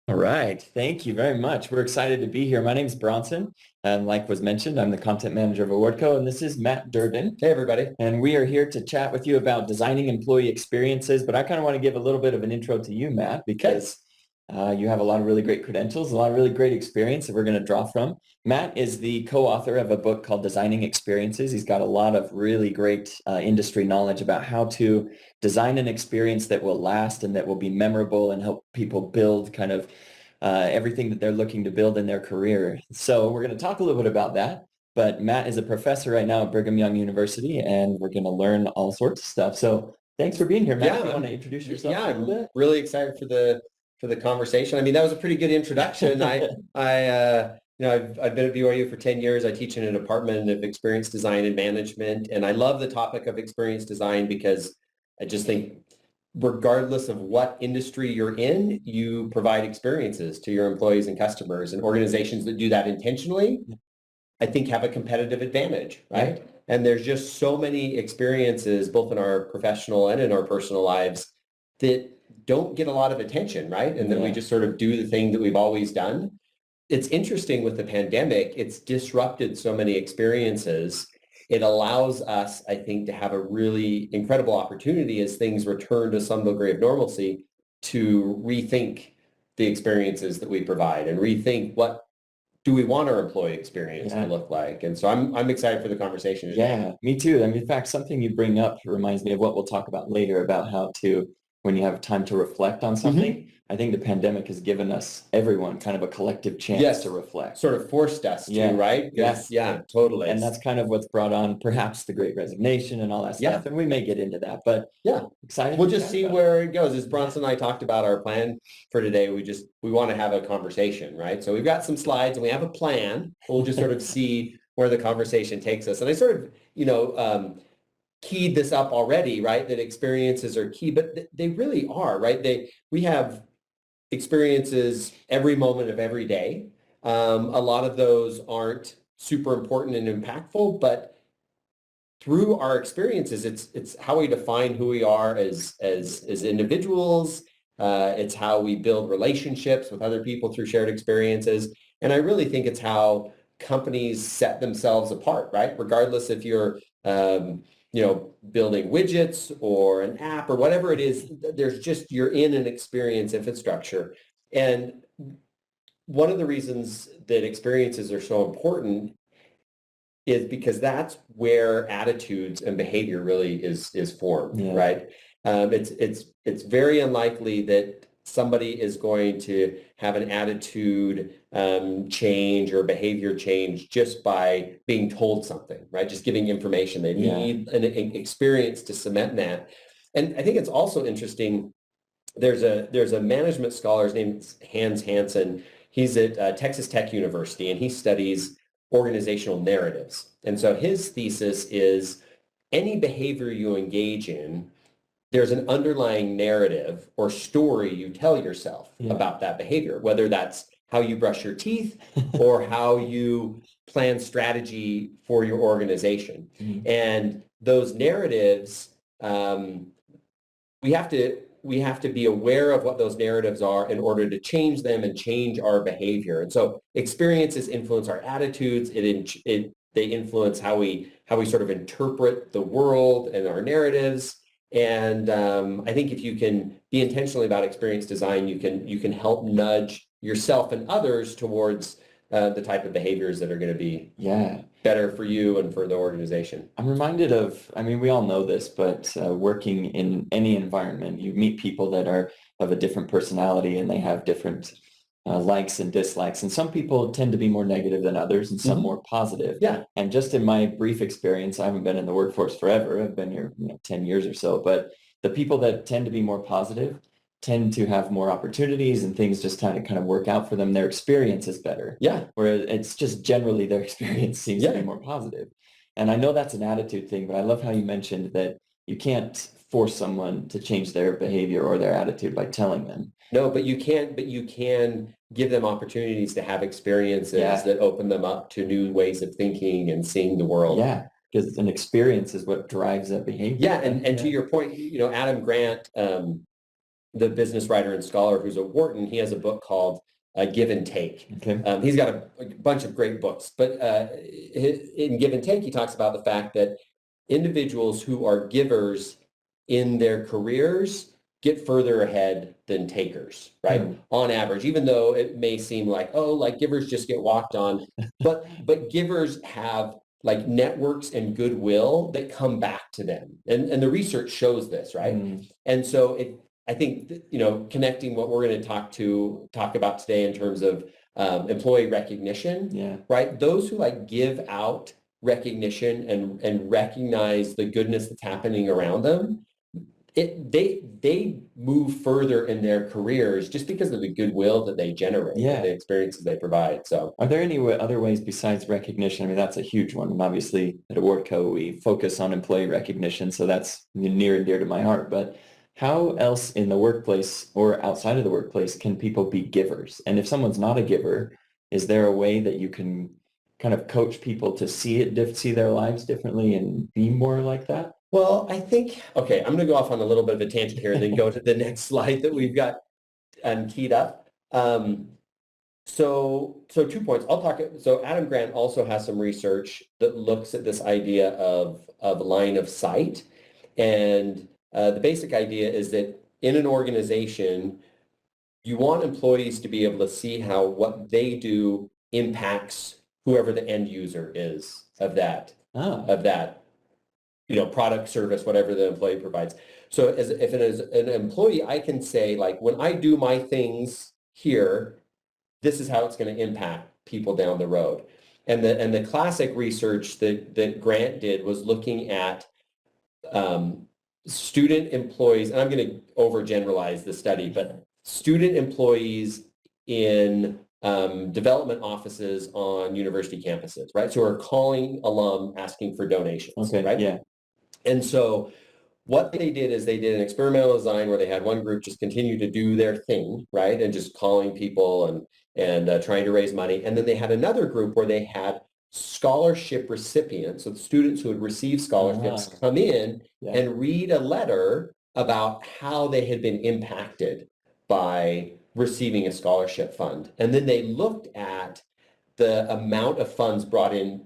All right. Thank you very much. We're excited to be here. My name is Bronson. And like was mentioned, I'm the content manager of Awardco, and this is Mat Duerden. Hey, everybody. And we are here to chat with you about designing employee experiences. But I kind of want to give a little bit of an intro to you, Matt, because you have a lot of really great credentials, a lot of really great experience that we're going to draw from. Matt is the co-author of a book called Designing Experiences. He's got a lot of really great industry knowledge about how to design an experience that will last and that will be memorable and help people build kind of everything that they're looking to build in their career. So we're going to talk a little bit about that. But Matt is a professor right now at Brigham Young University, and we're going to learn all sorts of stuff. So thanks for being here, Matt. You want to introduce yourself a little bit? I'm really excited for the conversation. I mean, that was a pretty good introduction. I've been at BYU for 10 years. I teach in a department of experience design and management, and I love the topic of experience design because I just think regardless of what industry you're in, you provide experiences to your employees and customers, and organizations that do that intentionally, I think, have a competitive advantage, right? And there's just so many experiences, both in our professional and in our personal lives, that don't get a lot of attention, right? And that we just sort of do the thing that we've always done. It's interesting with the pandemic, it's disrupted so many experiences. It allows us, I think, to have a really incredible opportunity as things return to some degree of normalcy to rethink the experiences that we provide and rethink what do we want our employee experience to look like? And so I'm excited for the conversation today. Yeah, me too. I mean, in fact, something you bring up reminds me of what we'll talk about later about how to, when you have time to reflect on something, I think the pandemic has given us, everyone, kind of a collective chance to reflect. Sort of forced us to, right? Yes. Yeah, totally. And that's kind of what's brought on perhaps the Great Resignation and all that stuff. And we may get into that, but excited. We'll just see where it goes. As Bronson and I talked about our plan for today, we want to have a conversation, right? So we've got some slides and we have a plan. We'll just sort of see where the conversation takes us. And I sort of, keyed this up already, right? That experiences are key, but they really are, right? We have experiences every moment of every day. A lot of those aren't super important and impactful, but through our experiences, it's how we define who we are as individuals. It's how we build relationships with other people through shared experiences. And I really think it's how companies set themselves apart, right? Regardless if you're building widgets or an app or whatever it is, you're in an experience infrastructure. And one of the reasons that experiences are so important is because that's where attitudes and behavior really is formed, right? It's very unlikely that somebody is going to have an attitude change or behavior change just by being told something, right? Just giving information. They need an experience to cement that. And I think it's also interesting, there's a management scholar, his name's Hans Hansen. He's at Texas Tech University, and he studies organizational narratives. And so his thesis is any behavior you engage in, there's an underlying narrative or story you tell yourself about that behavior, whether that's how you brush your teeth or how you plan strategy for your organization. And those narratives, we have to be aware of what those narratives are in order to change them and change our behavior. And so experiences influence our attitudes. They influence how we sort of interpret the world and our narratives. And I think if you can be intentional about experience design, you can help nudge yourself and others towards the type of behaviors that are going to be better for you and for the organization. I'm reminded of, I mean, we all know this, but working in any environment, you meet people that are of a different personality and they have different likes and dislikes. And some people tend to be more negative than others and some more positive. And just in my brief experience, I haven't been in the workforce forever. I've been here 10 years or so, but the people that tend to be more positive tend to have more opportunities and things just kind of work out for them. Their experience is better. Whereas it's just generally their experience seems to be more positive. And I know that's an attitude thing, but I love how you mentioned that you can't force someone to change their behavior or their attitude by telling them. No, but you can give them opportunities to have experiences that open them up to new ways of thinking and seeing the world. Because an experience is what drives that behavior. And to your point, Adam Grant the business writer and scholar who's at Wharton, he has a book called Give and Take. Okay. He's got a bunch of great books, but in Give and Take, he talks about the fact that individuals who are givers in their careers get further ahead than takers, right? On average, even though it may seem like, oh, like givers just get walked on, but givers have like networks and goodwill that come back to them. And the research shows this, right? And so I think, connecting what we're going to talk about today in terms of employee recognition, right? Those who like give out recognition and recognize the goodness that's happening around them, they move further in their careers just because of the goodwill that they generate, and the experiences they provide. So, are there any other ways besides recognition? I mean, that's a huge one. And obviously, at Awardco, we focus on employee recognition, so that's near and dear to my heart. But how else in the workplace or outside of the workplace can people be givers? And if someone's not a giver, is there a way that you can kind of coach people to see their lives differently and be more like that? Well, I think, okay, I'm going to go off on a little bit of a tangent here and then go to the next slide that we've got keyed up. So 2 points. So Adam Grant also has some research that looks at this idea of line of sight. And the basic idea is that in an organization, you want employees to be able to see how what they do impacts whoever the end user is of that product, service, whatever the employee provides. So if it is an employee, I can say, like, when I do my things here, this is how it's going to impact people down the road. And the classic research that Grant did was looking at student employees, and I'm going to overgeneralize the study, but student employees in development offices on university campuses, right? So are calling alum asking for donations, right? Yeah. And so what they did is they did an experimental design where they had one group just continue to do their thing, right? And just calling people and trying to raise money. And then they had another group where they had scholarship recipients, so the students who had received scholarships come in and read a letter about how they had been impacted by receiving a scholarship fund. And then they looked at the amount of funds brought in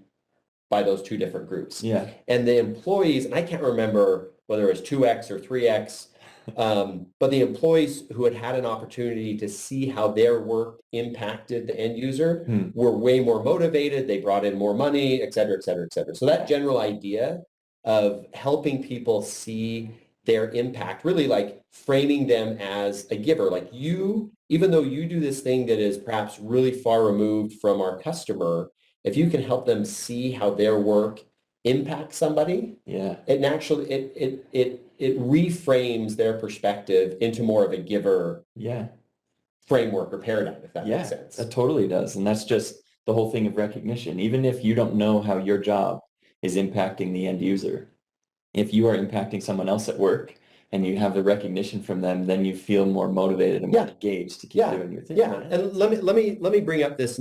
by those two different groups. And the employees, and I can't remember whether it was 2x or 3x, but the employees who had an opportunity to see how their work impacted the end user were way more motivated. They brought in more money, et cetera, et cetera, et cetera. So that general idea of helping people see their impact, really like framing them as a giver, like you, even though you do this thing that is perhaps really far removed from our customer, if you can help them see how their work impacts somebody, it naturally it reframes their perspective into more of a giver framework or paradigm, if that makes sense. That totally does. And that's just the whole thing of recognition. Even if you don't know how your job is impacting the end user, if you are impacting someone else at work and you have the recognition from them, then you feel more motivated and more engaged to keep doing your thing. And let me bring up this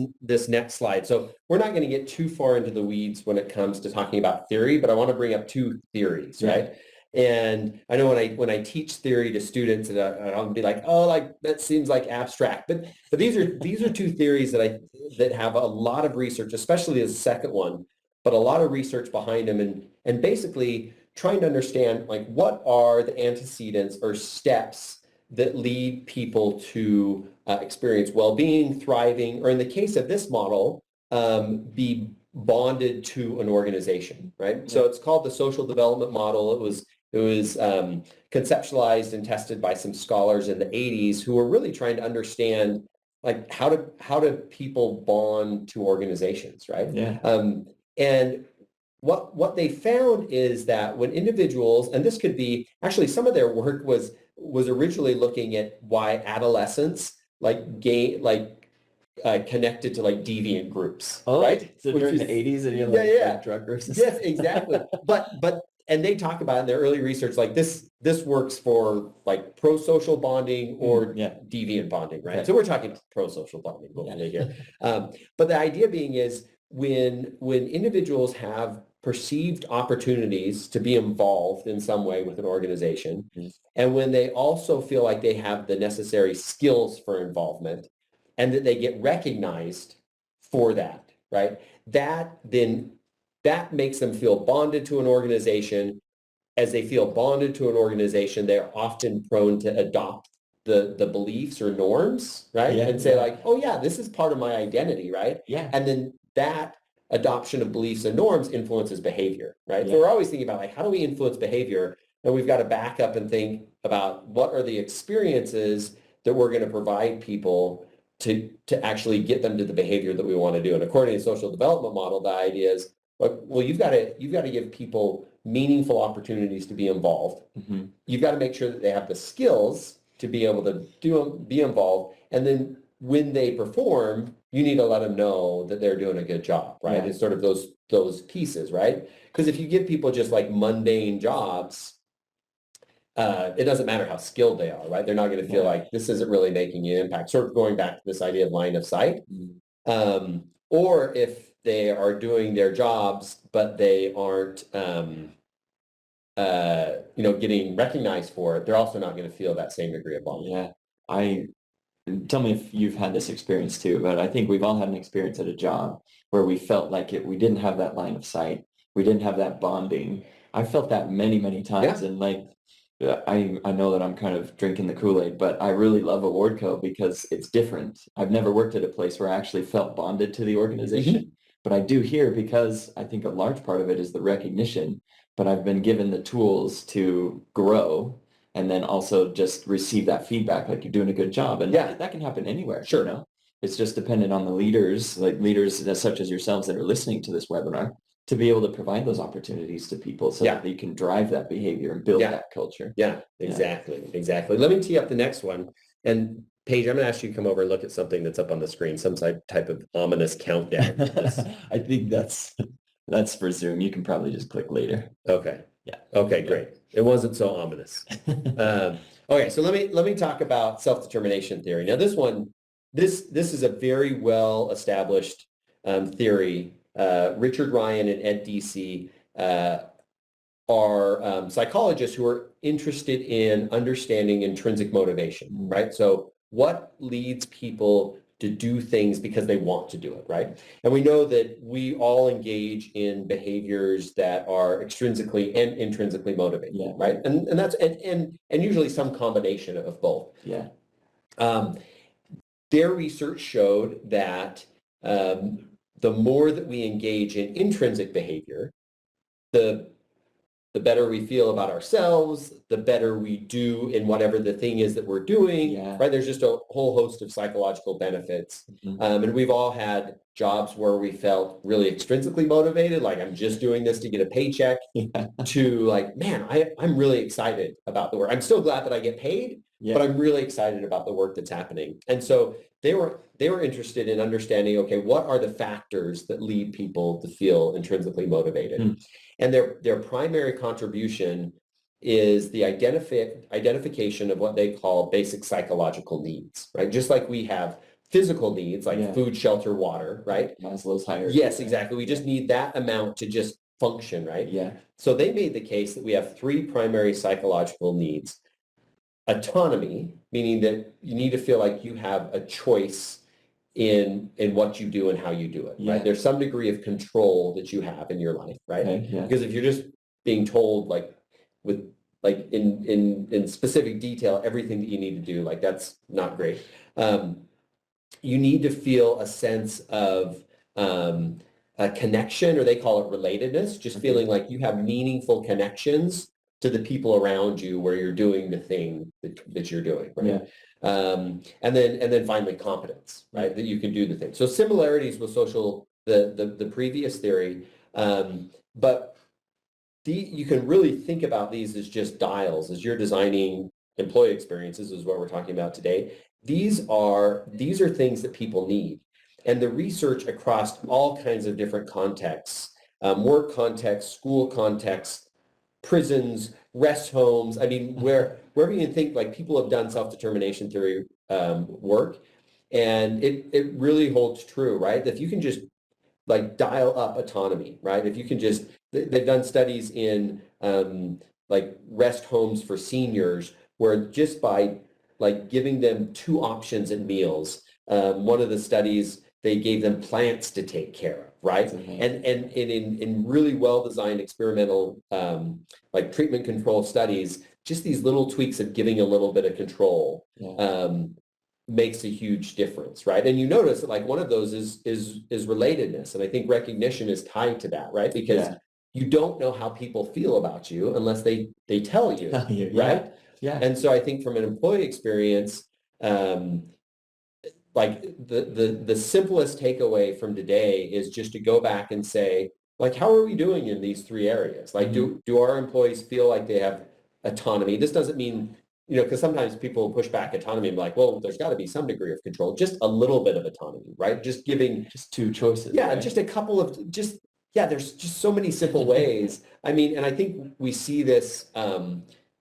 next slide. So we're not going to get too far into the weeds when it comes to talking about theory, but I want to bring up two theories, right? And I know when I teach theory to students, and I'll be like, oh, like that seems like abstract, but these are two theories that have a lot of research, especially the second one, but a lot of research behind them, and basically trying to understand, like, what are the antecedents or steps that lead people to experience well-being, thriving, or in the case of this model, be bonded to an organization, right? So it's called the social development model. It was conceptualized and tested by some scholars in the 80s who were really trying to understand, like, how do people bond to organizations, right? And what they found is that when individuals, and this could be, actually some of their work was originally looking at why adolescents connected to like deviant groups, right? So during the 80s and you're like drug versus yes, exactly. But and they talk about in their early research, like this works for like pro-social bonding or deviant bonding, right? So we're talking pro-social bonding here. But the idea being is when individuals have perceived opportunities to be involved in some way with an organization, Mm-hmm. and when they also feel like they have the necessary skills for involvement and that they get recognized for that, right? That makes them feel bonded to an organization. As they feel bonded to an organization, they're often prone to adopt the beliefs or norms, right? Yeah, And say yeah. like, oh yeah, this is part of my identity, right? Yeah. And then that adoption of beliefs and norms influences behavior, right? Yeah. So we're always thinking about like, how do we influence behavior? And we've got to back up and think about what are the experiences that we're going to provide people to actually get them to the behavior that we want to do. And according to the social development model, the idea is, well, you've got to give people meaningful opportunities to be involved. Mm-hmm. You've got to make sure that they have the skills to be able to be involved. And then when they perform, you need to let them know that they're doing a good job, right? Yeah. It's sort of those pieces, right? Because if you give people just like mundane jobs, it doesn't matter how skilled they are, right? They're not going to feel like this isn't really making an impact. Sort of going back to this idea of line of sight. Mm-hmm. Or if they are doing their jobs, but they aren't, getting recognized for it, they're also not going to feel that same degree of bonding. Yeah. Tell me if you've had this experience too, but I think we've all had an experience at a job where we felt like we didn't have that line of sight. We didn't have that bonding. I felt that many, many times. Yeah. And like, I know that I'm kind of drinking the Kool-Aid, but I really love Awardco because it's different. I've never worked at a place where I actually felt bonded to the organization, but I do here because I think a large part of it is the recognition, but I've been given the tools to grow and then also just receive that feedback, like you're doing a good job. And that can happen anywhere. Sure. You know, it's just dependent on the leaders, like leaders such as yourselves that are listening to this webinar, to be able to provide those opportunities to people so that they can drive that behavior and build that culture. Yeah, exactly. Exactly. Let me tee up the next one. And Paige, I'm going to ask you to come over and look at something that's up on the screen, some type of ominous countdown. I think that's for Zoom. You can probably just click later. Okay. Yeah. Okay, great. It wasn't so ominous. Okay, so let me talk about self-determination theory. Now, this is a very well established theory. Richard Ryan and Ed Deci are psychologists who are interested in understanding intrinsic motivation, right? So what leads people to do things because they want to do it, right? And we know that we all engage in behaviors that are extrinsically and intrinsically motivated, right? And that's and usually some combination of both. Yeah. Their research showed that the more that we engage in intrinsic behavior, the better we feel about ourselves, the better we do in whatever the thing is that we're doing, right? There's just a whole host of psychological benefits. And we've all had jobs where we felt really extrinsically motivated, like I'm just doing this to get a paycheck, to like, man, I'm really excited about the work. I'm still glad that I get paid, but I'm really excited about the work that's happening. And so they were interested in understanding, okay, what are the factors that lead people to feel intrinsically motivated? And their primary contribution is the identification of what they call basic psychological needs, right? Just like we have physical needs like food, shelter, water, right? Maslow's hierarchy. Yes, exactly. We just need that amount to just function, right? Yeah. So they made the case that we have three primary psychological needs. Autonomy, meaning that you need to feel like you have a choice in what you do and how you do it, right? There's some degree of control that you have in your life, right? Because if you're just being told like with like in specific detail everything that you need to do, like that's not great. You need to feel a sense of a connection, or they call it relatedness, just feeling like you have meaningful connections to the people around you where you're doing the thing that you're doing, right? And then finally competence, right? That you can do the thing. So similarities with the previous theory, but you can really think about these as just dials as you're designing employee experiences, is what we're talking about today. These are things that people need. And the research across all kinds of different contexts, work contexts, school contexts, prisons, rest homes. I mean, wherever you can think, like people have done self-determination theory work, and it really holds true, right? That if you can just like dial up autonomy, right? If you can just, they've done studies in like rest homes for seniors where just by like giving them two options at meals, one of the studies, they gave them plants to take care of, right? And in really well-designed experimental like treatment control studies, just these little tweaks of giving a little bit of control makes a huge difference, right? And you notice that like one of those is relatedness, and I think recognition is tied to that, right? Because you don't know how people feel about you unless they tell you, right? Yeah. And so I think from an employee experience, like the simplest takeaway from today is just to go back and say, like, how are we doing in these three areas? Like, do our employees feel like they have autonomy? This doesn't mean, you know, because sometimes people push back autonomy and be like, well, there's got to be some degree of control, just a little bit of autonomy, right? Just giving just two choices. Yeah, right? Just a couple of there's just so many simple ways. I mean, and I think we see this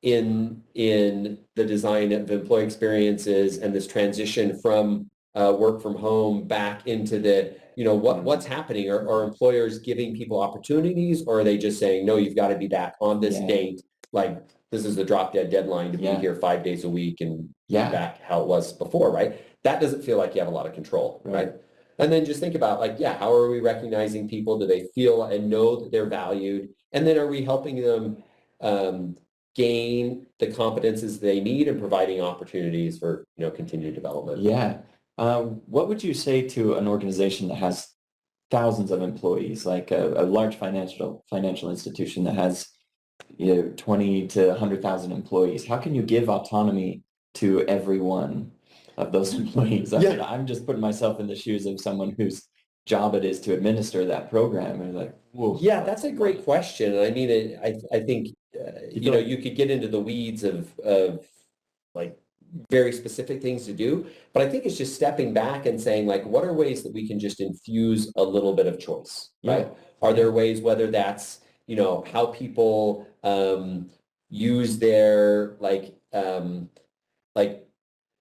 in the design of employee experiences and this transition from work from home back into the, you know, what's happening? Are employers giving people opportunities, or are they just saying, no, you've got to be back on this date? Like, this is the drop dead deadline to be here 5 days a week and be back how it was before, right? That doesn't feel like you have a lot of control, right? And then just think about like, how are we recognizing people? Do they feel and know that they're valued? And then are we helping them gain the competences they need and providing opportunities for, you know, continued development? Yeah. What would you say to an organization that has thousands of employees, like a large financial institution that has 20 to 100,000 employees? How can you give autonomy to every one of those employees? I'm just putting myself in the shoes of someone whose job it is to administer that program, and like, whoa. Yeah, that's a great question. And I mean, I think you know, you could get into the weeds of like very specific things to do, but I think it's just stepping back and saying, like, what are ways that we can just infuse a little bit of choice, right? Are there ways, whether that's, you know, how people use their like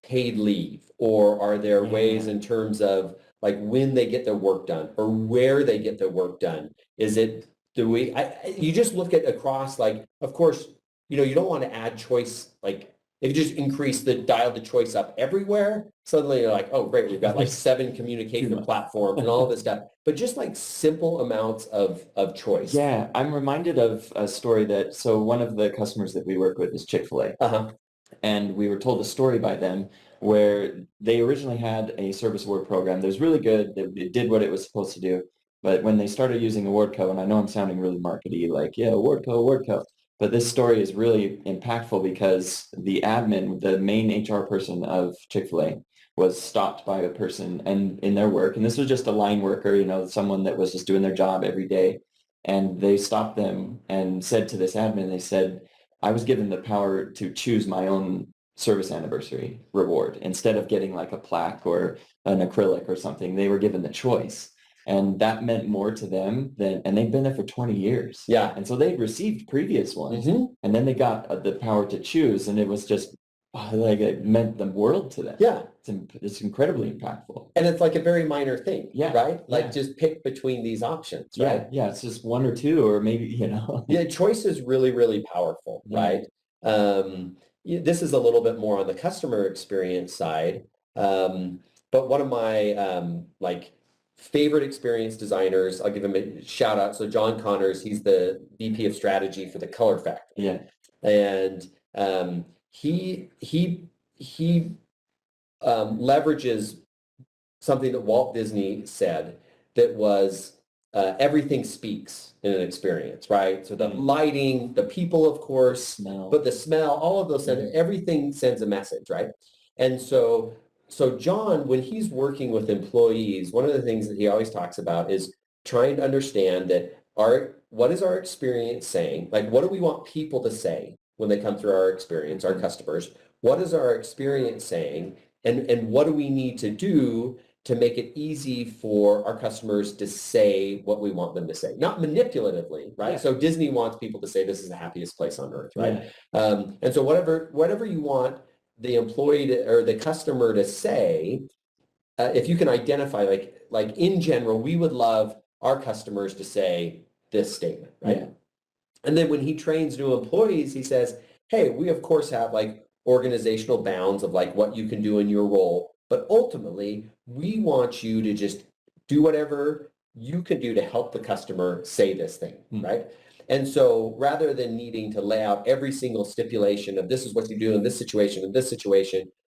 paid leave, or are there ways in terms of like when they get their work done or where they get their work done? Is it, you just look at across, like, of course, you know, you don't want to add choice, like if you just increase dial the choice up everywhere, suddenly you're like, oh, great, we've got like 7 communication platforms and all of this stuff, but just like simple amounts of choice. Yeah, I'm reminded of a story so one of the customers that we work with is Chick-fil-A. And we were told a story by them where they originally had a service award program that was really good. It did what it was supposed to do. But when they started using AwardCo, and I know I'm sounding really markety, like, AwardCo. But this story is really impactful because the admin, the main HR person of Chick-fil-A, was stopped by a person and in their work. And this was just a line worker, you know, someone that was just doing their job every day. And they stopped them and said to this admin, they said, I was given the power to choose my own service anniversary reward. Instead of getting like a plaque or an acrylic or something, they were given the choice. And that meant more to them and they'd been there for 20 years. Yeah. And so they'd received previous ones, and then they got the power to choose, and it was just like it meant the world to them. Yeah. It's incredibly impactful. And it's like a very minor thing, right? Like Yeah. just pick between these options, right? Yeah, it's just one or two, or maybe, you know. Yeah, choice is really, really powerful, right? This is a little bit more on the customer experience side. But one of my like favorite experience designers, I'll give him a shout out. So John Connors, he's the VP of strategy for the Color Factory. Yeah. And he leverages something that Walt Disney said that was everything speaks in an experience, right? So the lighting, the people, of course, but the smell, all of those, everything sends a message, right? And so John, when he's working with employees, one of the things that he always talks about is trying to understand that what is our experience saying? Like, what do we want people to say when they come through our experience, our customers? What is our experience saying? And what do we need to do to make it easy for our customers to say what we want them to say? Not manipulatively, right? Yeah. So Disney wants people to say this is the happiest place on earth, right? Yeah. And so whatever you want the employee or the customer to say, if you can identify, like in general, we would love our customers to say this statement, right? Yeah. And then when he trains new employees, he says, hey, we of course have like organizational bounds of like what you can do in your role, but ultimately we want you to just do whatever you can do to help the customer say this thing, right? And so rather than needing to lay out every single stipulation of this is what you do in this situation,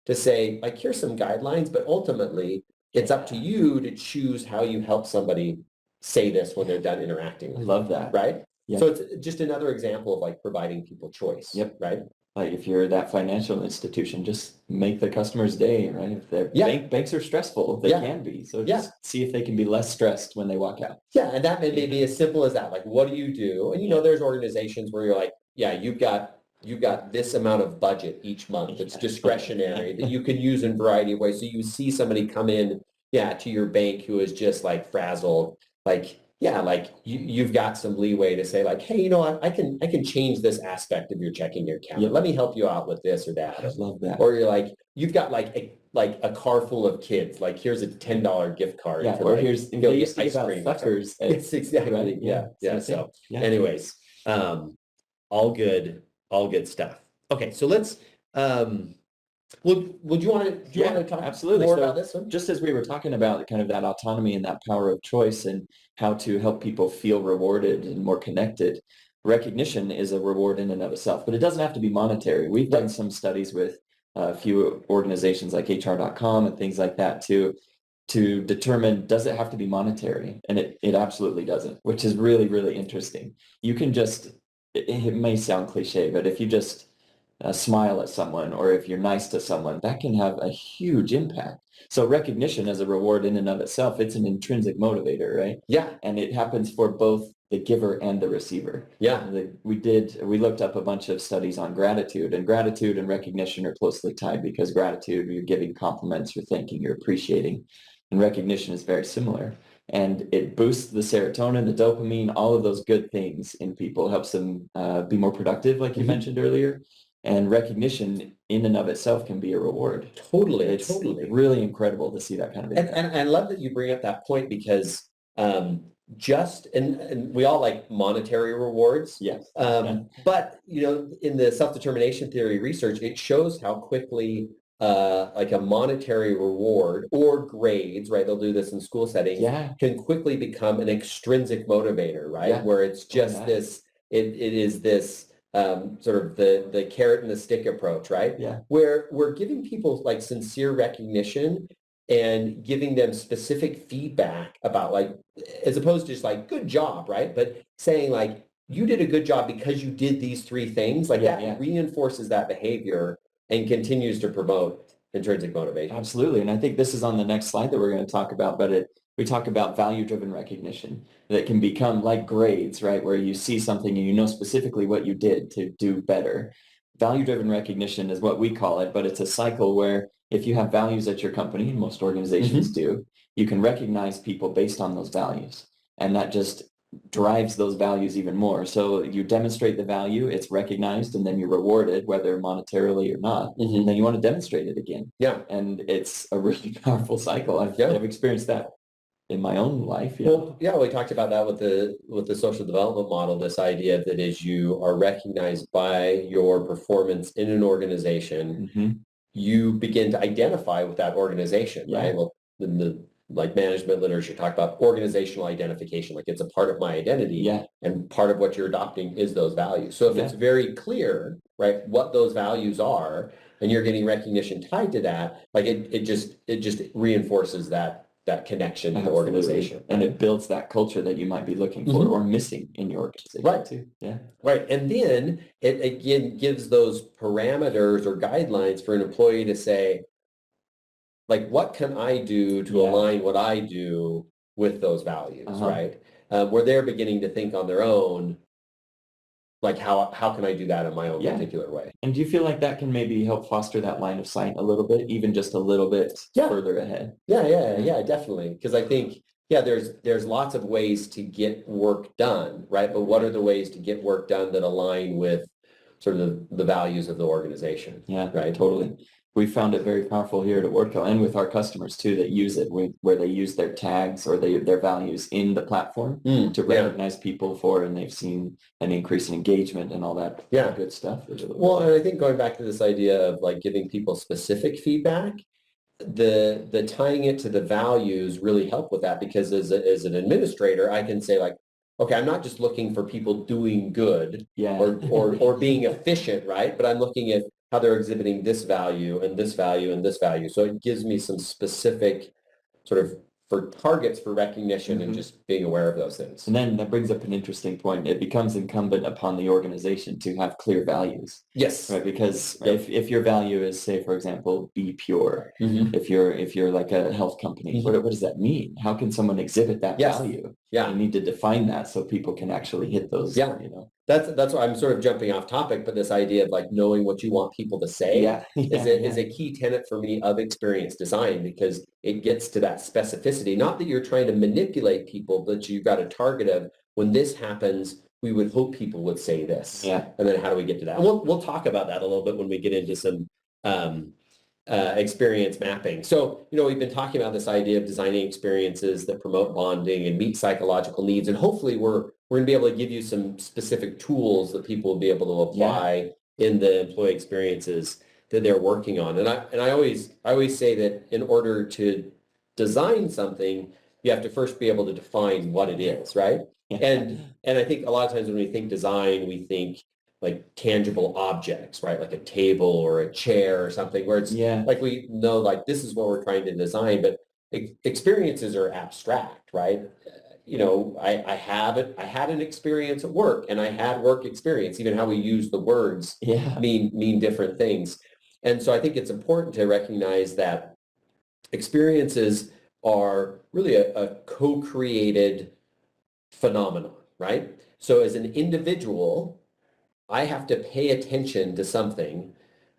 to say like, here's some guidelines, but ultimately it's up to you to choose how you help somebody say this when they're done interacting I with love you, that. right? Yep. So it's just another example of like providing people choice, Yep. right? Like if you're that financial institution, just make the customer's day, right? If their banks are stressful, they can be. So just see if they can be less stressed when they walk out. Yeah, and that may be as simple as that. Like, what do you do? And there's organizations where you're like, yeah, you've got this amount of budget each month that's discretionary that you can use in a variety of ways. So you see somebody come in, to your bank who is just like frazzled, like, like you've got some leeway to say like, hey, I can change this aspect of your checking account. Let me help you out with this or that. I love that. Or you're like, you've got like a car full of kids. Like here's a $10 gift card. Yeah, for or like, here's go they get used to ice give out cream. fuckers. Yes, exactly. Right? Yeah. So yeah. anyways, all good stuff. Okay, so let's would you want to talk absolutely. more So about this one? just as we were talking about kind of that autonomy and that power of choice and how to help people feel rewarded and more connected, recognition is a reward in and of itself, but it doesn't have to be monetary. We've done some studies with a few organizations like HR.com and things like that to determine, does it have to be monetary? And it absolutely doesn't, which is really, really interesting. You can just, it may sound cliche, but if you just smile at someone or if you're nice to someone, that can have a huge impact. So recognition as a reward in and of itself, it's an intrinsic motivator, right? Yeah. And it happens for both the giver and the receiver. Yeah. We looked up a bunch of studies on gratitude, and gratitude and recognition are closely tied because gratitude, you're giving compliments, you're thanking, you're appreciating. And recognition is very similar. And it boosts the serotonin, the dopamine, all of those good things in people, helps them be more productive, like you mentioned earlier. And recognition in and of itself can be a reward. It's really incredible to see that kind of impact. And I love that you bring up that point because and we all like monetary rewards. Yes. But in the self-determination theory research, it shows how quickly like a monetary reward or grades, right? They'll do this in school settings, can quickly become an extrinsic motivator, right? Where it's just this, it is this sort of the carrot and the stick approach, right? Yeah. Where we're giving people like sincere recognition and giving them specific feedback about like, as opposed to just like, good job, right? But saying like, you did a good job because you did these three things, like that reinforces that behavior and continues to promote intrinsic motivation. Absolutely. And I think this is on the next slide that we're going to talk about, but we talk about value-driven recognition that can become like grades, right? Where you see something and you know specifically what you did to do better. Value-driven recognition is what we call it, but it's a cycle where if you have values at your company, and most organizations do, you can recognize people based on those values. And that just drives those values even more. So you demonstrate the value, it's recognized, and then you're rewarded, whether monetarily or not. And then you want to demonstrate it again. Yeah. And it's a really powerful cycle. I've experienced that in my own life. Well, we talked about that with the social development model, this idea that as you are recognized by your performance in an organization, you begin to identify with that organization, right? Well, in the like management literature talk about organizational identification, like it's a part of my identity, and part of what you're adopting is those values. So if it's very clear, right, what those values are, and you're getting recognition tied to that, like it just reinforces that connection to the organization. Right? And it builds that culture that you might be looking for or missing in your organization too. Yeah. Right. And then it again gives those parameters or guidelines for an employee to say, like, what can I do to align what I do with those values, right? Where they're beginning to think on their own, like how can I do that in my own particular way? And do you feel like that can maybe help foster that line of sight a little bit, even just a little bit further ahead? Yeah, definitely. Because I think, there's lots of ways to get work done, right? But what are the ways to get work done that align with sort of the values of the organization? Yeah, right. Totally. we found it very powerful here at Wardco and with our customers too that use it, where they use their tags or their values in the platform to recognize people for, and they've seen an increase in engagement and all that good stuff. Well, and I think going back to this idea of like giving people specific feedback, the tying it to the values really help with that, because as an administrator, I can say like, okay, I'm not just looking for people doing good or being efficient, right? But I'm looking at how they're exhibiting this value and this value and this value. So it gives me some specific sort of for targets for recognition and just being aware of those things. And then that brings up an interesting point. It becomes incumbent upon the organization to have clear values. Yes. Right. Because if your value is, say, for example, be pure, if you're like a health company, what does that mean? How can someone exhibit that value? You need to define that so people can actually hit those, you know. That's why I'm sort of jumping off topic, but this idea of like knowing what you want people to say is a key tenet for me of experience design, because it gets to that specificity. Not that you're trying to manipulate people, but you've got a target of when this happens, we would hope people would say this. And then how do we get to that? And we'll talk about that a little bit when we get into some experience mapping. So, you know, we've been talking about this idea of designing experiences that promote bonding and meet psychological needs. And hopefully we're going to be able to give you some specific tools that people will be able to apply in the employee experiences that they're working on. And I always say that in order to design something, you have to first be able to define what it is, right? And I think a lot of times when we think design, we think like tangible objects, right? Like a table or a chair or something where it's like we know like this is what we're trying to design, but experiences are abstract, right? You know, I had an experience at work and I had work experience. Even how we use the words mean different things. And so I think it's important to recognize that experiences are really a co-created phenomenon, right? So as an individual, I have to pay attention to something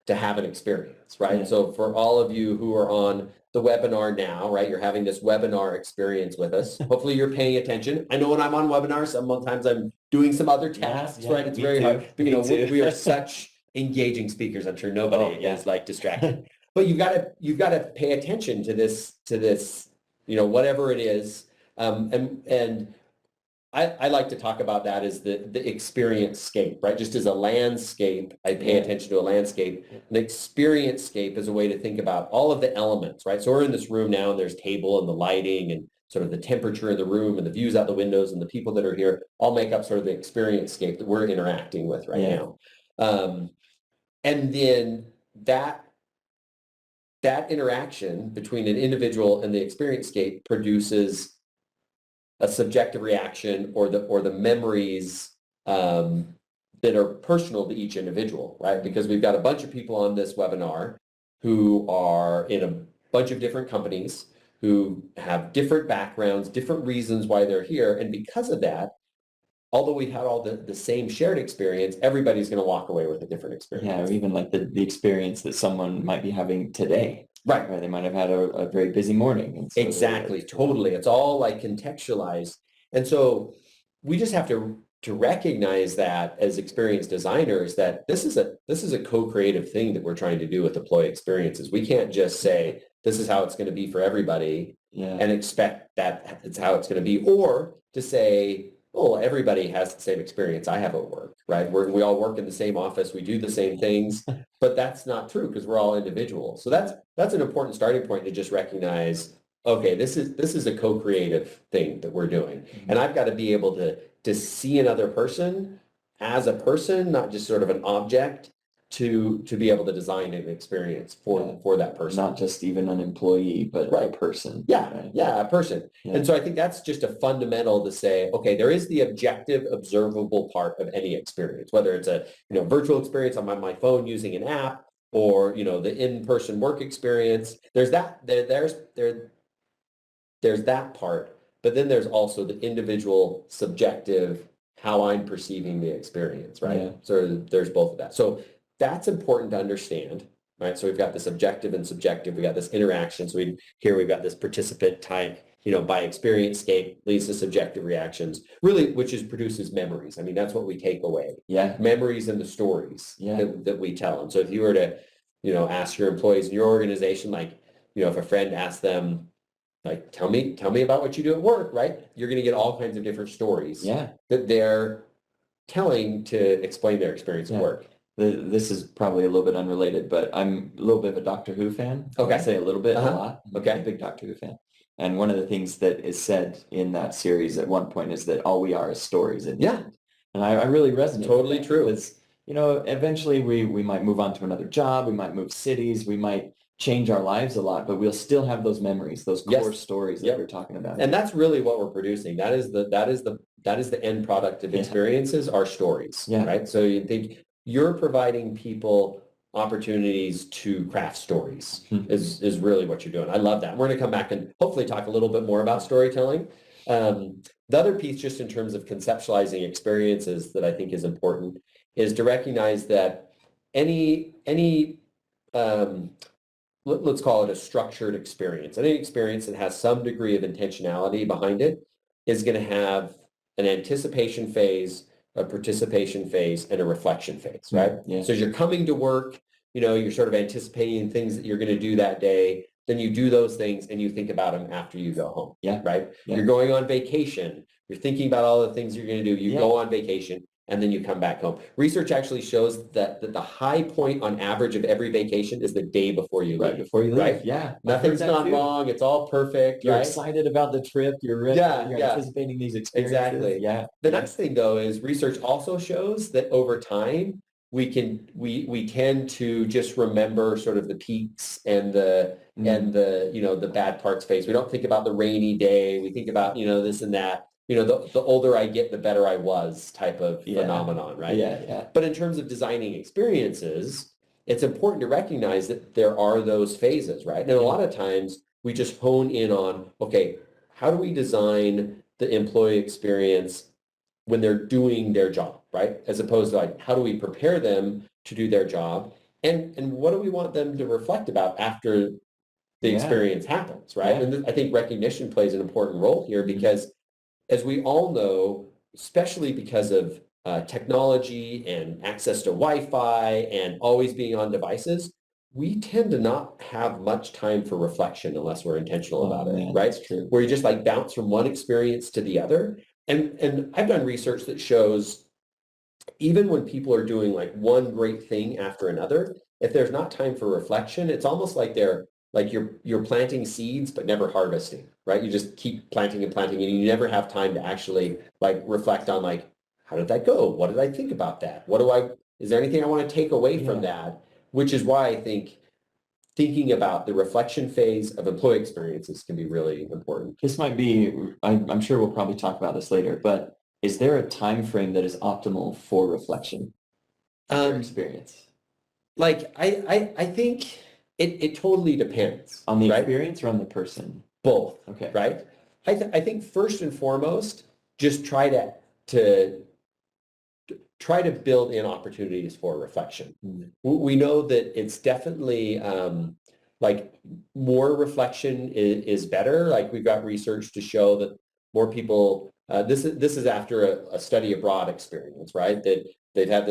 to have an experience, right? So for all of you who are on the webinar now, right, you're having this webinar experience with us. Hopefully you're paying attention. I know when I'm on webinars, sometimes I'm doing some other tasks, right? It's very hard. But, you know, we are such engaging speakers. I'm sure nobody is like distracted. But you've got to pay attention to this, you know, whatever it is. And I like to talk about that as the experience scape, right? Just as a landscape, I pay attention to a landscape. An experience scape is a way to think about all of the elements, right? So we're in this room now and there's table and the lighting and sort of the temperature in the room and the views out the windows and the people that are here all make up sort of the experience scape that we're interacting with right now. And then that interaction between an individual and the experience scape produces a subjective reaction or the memories that are personal to each individual, right? Because we've got a bunch of people on this webinar who are in a bunch of different companies who have different backgrounds, different reasons why they're here. And because of that, although we've had all the same shared experience, everybody's going to walk away with a different experience. Yeah, or even like the experience that someone might be having today. Right. They might have had a very busy morning. And so exactly. Totally. It's all like contextualized. And so we just have to recognize that as experienced designers, that this is a co-creative thing that we're trying to do with employee experiences. We can't just say, this is how it's going to be for everybody and expect that it's how it's going to be, or to say, oh, everybody has the same experience I have at work, right? We all work in the same office. We do the same things, but that's not true because we're all individuals. So that's an important starting point to just recognize, okay, this is a co-creative thing that we're doing. And I've got to be able to see another person as a person, not just sort of an object, to be able to design an experience for that person. Not just even an employee, but a person. A person. And so I think that's just a fundamental to say, okay, there is the objective, observable part of any experience, whether it's a virtual experience on my phone using an app, or the in-person work experience. There's that there's that part, but then there's also the individual, subjective, how I'm perceiving the experience, right? So there's both of that. So that's important to understand, right? So we've got this objective and subjective. We got this interaction. So we've got this participant type, by experience scape leads to subjective reactions, really, which produces memories. I mean, that's what we take away. Memories and the stories that we tell. And so if you were to ask your employees in your organization, like, if a friend asks them, like, tell me about what you do at work, right? You're going to get all kinds of different stories that they're telling to explain their experience at work. This is probably a little bit unrelated, but I'm a little bit of a Doctor Who fan. Okay. I say a little bit, a lot. Okay. I'm a big Doctor Who fan. And one of the things that is said in that series at one point is that all we are is stories in the end. And I really resonate. Totally true. Because, eventually we might move on to another job, we might move cities, we might change our lives a lot, but we'll still have those memories, those core stories that we're talking about. And that's really what we're producing. That is the end product of experiences, are stories, right? So you're providing people opportunities to craft stories is really what you're doing. I love that. We're going to come back and hopefully talk a little bit more about storytelling. The other piece, just in terms of conceptualizing experiences, that I think is important is to recognize that any let's call it a structured experience. Any experience that has some degree of intentionality behind it is going to have an anticipation phase, a participation phase, and a reflection phase, right? So as you're coming to work, you're sort of anticipating things that you're going to do that day. Then you do those things and you think about them after you go home, right? You're going on vacation. You're thinking about all the things you're going to do. You go on vacation and then you come back home. Research actually shows that the high point on average of every vacation is the day before you leave. Right before you leave, right? Yeah. Nothing's gone wrong. It's all perfect, You're right? excited about the trip. You're ready. You're anticipating these experiences. Exactly. Yeah. The next thing, though, is research also shows that over time, we tend to just remember sort of the peaks and the bad parts phase. We don't think about the rainy day. We think about, this and that. The older I get, the better I was type of phenomenon, right? Yeah. But in terms of designing experiences, it's important to recognize that there are those phases, right? And a lot of times we just hone in on, okay, how do we design the employee experience when they're doing their job, right? As opposed to like, how do we prepare them to do their job? And what do we want them to reflect about after the experience happens, right? And I think recognition plays an important role here because, as we all know, especially because of technology and access to Wi-Fi and always being on devices, we tend to not have much time for reflection unless we're intentional about it, right? That's true. Where you just like bounce from one experience to the other. And I've done research that shows even when people are doing like one great thing after another, if there's not time for reflection, it's almost like you're planting seeds but never harvesting, right? You just keep planting and planting and you never have time to actually like reflect on like, how did that go? What did I think about that? Is there anything I want to take away from that? Which is why I think thinking about the reflection phase of employee experiences can be really important. This might be, I'm sure we'll probably talk about this later, but is there a time frame that is optimal for reflection in your experience? Like, I think it totally depends. On the experience or on the person? Both. Okay. Right? I think first and foremost, just try to build in opportunities for reflection. We know that it's definitely like more reflection is better. Like we've got research to show that more people, this is after a study abroad experience, right? That they've had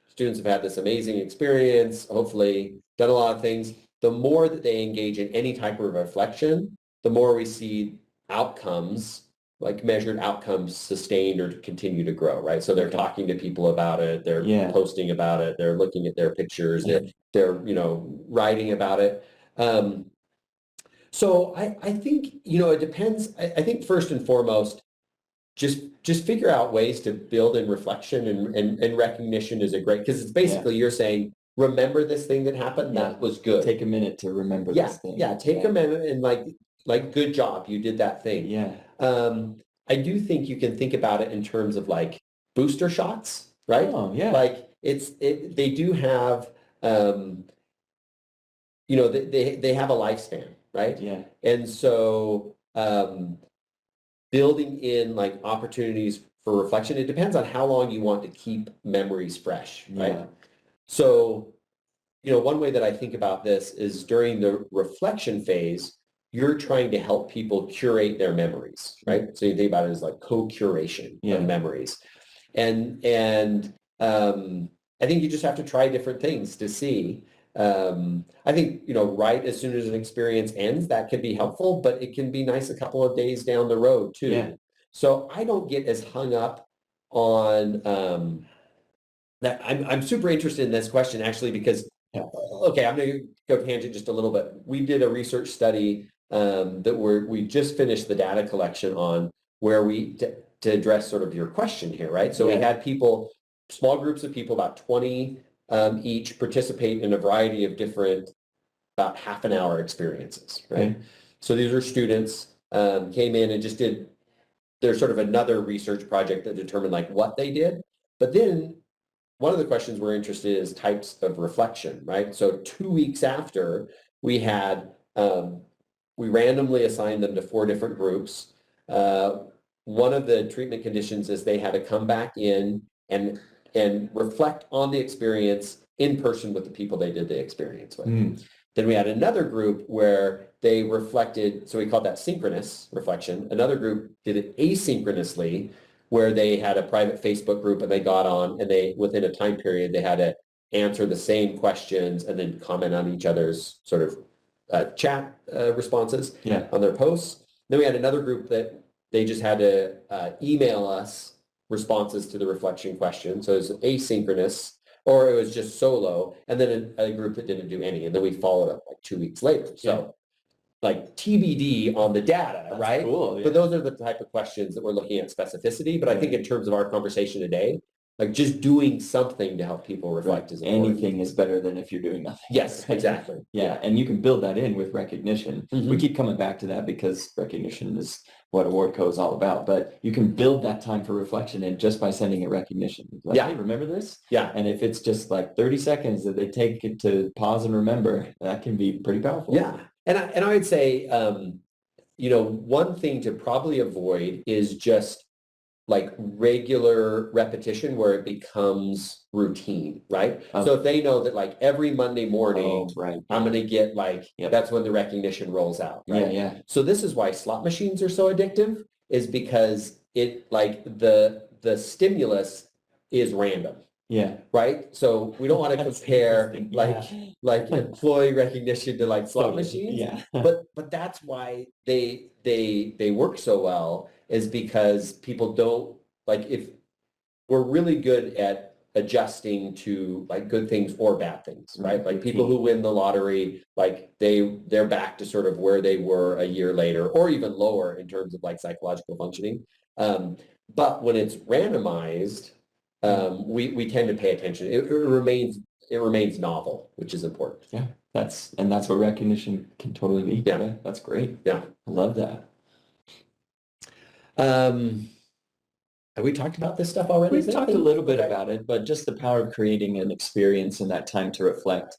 students have had this amazing experience, hopefully done a lot of things. The more that they engage in any type of reflection, the more we see outcomes, like measured outcomes, sustained or continue to grow, right? So they're talking to people about it, they're posting about it, they're looking at their pictures, they're writing about it. So I think, it depends. I think first and foremost, just figure out ways to build in reflection and recognition is a great, because it's basically you're saying, remember this thing that happened, that was good. Take a minute to remember this thing. Take a minute and like good job, you did that thing. I do think you can think about it in terms of like booster shots, right? Oh, yeah. Like they do have, they have a lifespan, right? Yeah. And so building in like opportunities for reflection, it depends on how long you want to keep memories fresh, right? Yeah. So, one way that I think about this is during the reflection phase, you're trying to help people curate their memories, right? So you think about it as like co-curation of memories. And I think you just have to try different things to see. I think, right as soon as an experience ends, that could be helpful, but it can be nice a couple of days down the road too. Yeah. So I don't get as hung up on that. I'm super interested in this question actually because, okay, I'm going to go tangent just a little bit. We did a research study that we just finished the data collection on where to address sort of your question here, right? So we had people, small groups of people, about 20 each, participate in a variety of different, about half an hour experiences, right? So these are students came in and just did, there's sort of another research project that determined like what they did. But then one of the questions we're interested in is types of reflection, right? So 2 weeks after, we had, we randomly assigned them to 4 different groups. One of the treatment conditions is they had to come back in and reflect on the experience in person with the people they did the experience with. Then we had another group where they reflected, so we called that synchronous reflection. Another group did it asynchronously, where they had a private Facebook group and they got on and they, within a time period, they had to answer the same questions and then comment on each other's sort of chat responses on their posts. Then we had another group that they just had to email us responses to the reflection question. So it was asynchronous, or it was just solo, and then a group that didn't do any, and then we followed up like 2 weeks later. So like TBD on the data, That's right? cool. But those are the type of questions that we're looking at specificity. But I think in terms of our conversation today, like just doing something to help people reflect is important. Anything is better than if you're doing nothing. Yes, exactly. And you can build that in with recognition. We keep coming back to that because recognition is what AwardCo is all about. But you can build that time for reflection in just by sending a recognition. Like, hey, remember this? And if it's just like 30 seconds that they take it to pause and remember, that can be pretty powerful. And I would say, one thing to probably avoid is just like regular repetition where it becomes routine, right? So if they know that like every Monday morning, I'm going to get like, that's when the recognition rolls out, right? So this is why slot machines are so addictive, is because it like the stimulus is random. Right. So we don't want to compare like employee recognition to like slot machines. But that's why they work so well, is because people don't, like, if we're really good at adjusting to like good things or bad things, right? Like people who win the lottery, like they're back to sort of where they were a year later, or even lower in terms of like psychological functioning. But when it's randomized, we tend to pay attention. It remains novel, which is important. That's what recognition can totally be. That's great. I love that. Have we talked about this stuff already? We've talked a little bit about it, but just the power of creating an experience and that time to reflect.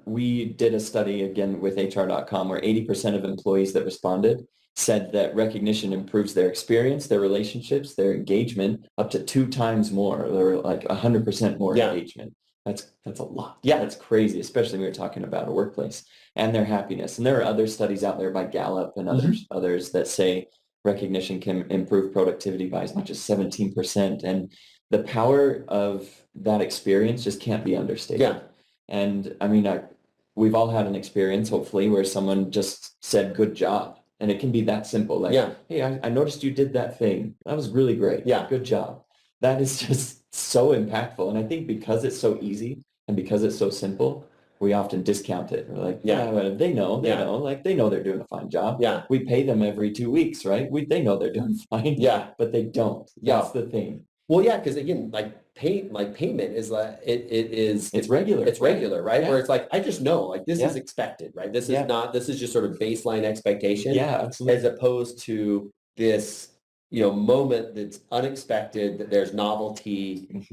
We did a study again with HR.com where 80% of employees that responded said that recognition improves their experience, their relationships, their engagement up to 2 times more, or like 100% more engagement. That's a lot. That's crazy, especially when we're talking about a workplace and their happiness. And there are other studies out there by Gallup and others that say recognition can improve productivity by as much as 17%. And the power of that experience just can't be understated. And I mean, we've all had an experience, hopefully, where someone just said, good job. And it can be that simple. Like, hey, I noticed you did that thing. That was really great. Good job. That is just so impactful. And I think because it's so easy and because it's so simple, we often discount it. We're like, well, they know, like they know they're doing a fine job. We pay them every 2 weeks, right? They know they're doing fine. But they don't. That's the thing. Well, because again, payment is like it's regular. It's regular, right? Where it's like, I just know, like this is expected, right? This is just sort of baseline expectation. Absolutely. As opposed to this, moment that's unexpected, that there's novelty.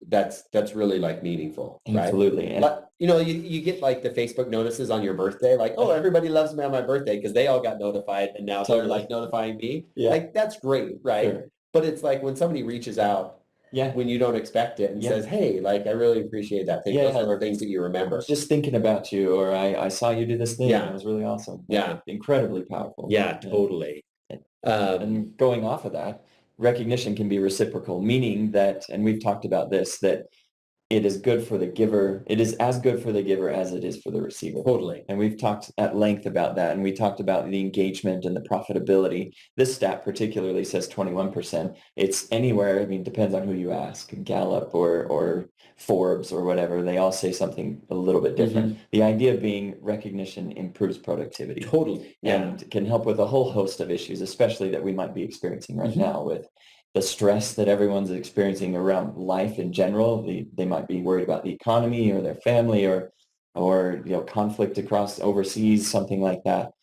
That's really like meaningful, right? Absolutely. But you get like the Facebook notices on your birthday, like, oh, everybody loves me on my birthday because they all got notified and now they're like notifying me. Like that's great, right? But it's like when somebody reaches out when you don't expect it and says, hey, like, I really appreciate that thing. Those are things that you remember. Just thinking about you, or I saw you do this thing. It was really awesome. Incredibly powerful. Totally. And going off of that, recognition can be reciprocal, meaning that, and we've talked about this, that it is good for the giver. It is as good for the giver as it is for the receiver. Totally. And we've talked at length about that. And we talked about the engagement and the profitability. This stat particularly says 21%. It's anywhere, I mean, depends on who you ask, Gallup or Forbes or whatever. They all say something a little bit different. The idea being recognition improves productivity. Totally. Yeah. And can help with a whole host of issues, especially that we might be experiencing right now with the stress that everyone's experiencing around life in general. They might be worried about the economy or their family or conflict across overseas, something like that.